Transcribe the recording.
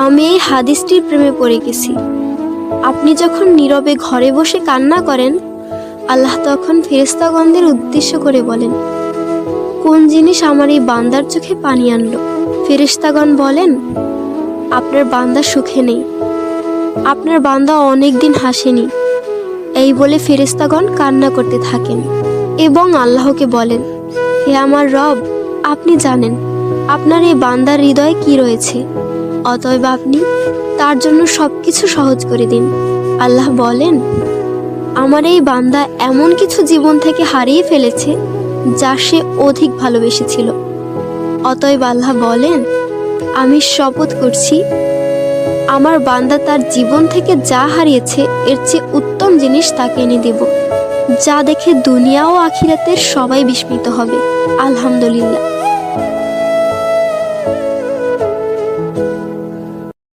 আমি এই হাদিসটির প্রেমে পড়ে গেছি। আপনি যখন নীরবে ঘরে বসে কান্না করেন, আল্লাহ তখন ফেরেশতাগণদের উদ্দেশ্য করে বলেন, কোন জিনিস আমার এই বান্দার চোখে পানি আনলো? ফেরেশতাগণ বলেন, আপনার বান্দা সুখে নেই, আপনার বান্দা অনেক দিন হাসেনি। এই বলে ফেরেশতাগণ কান্না করতে থাকেন এবং আল্লাহকে বলেন, হে আমার রব, আপনি জানেন আপনার এই বান্দার হৃদয়ে কি রয়েছে, অতএব আপনি তার জন্য সবকিছু সহজ করে দিন। আল্লাহ বলেন, আমার এই বান্দা এমন কিছু জীবন থেকে হারিয়ে ফেলেছে যা সে অধিক ভালোবেসেছিল। অতএব আল্লাহ বলেন, আমি শপথ করছি, আমার বান্দা তার জীবন থেকে যা হারিয়েছে এর চেয়ে উত্তম জিনিস তাকে এনে দেব, যা দেখে দুনিয়া ও আখিরাতের সবাই বিস্মিত হবে। আলহামদুলিল্লাহ।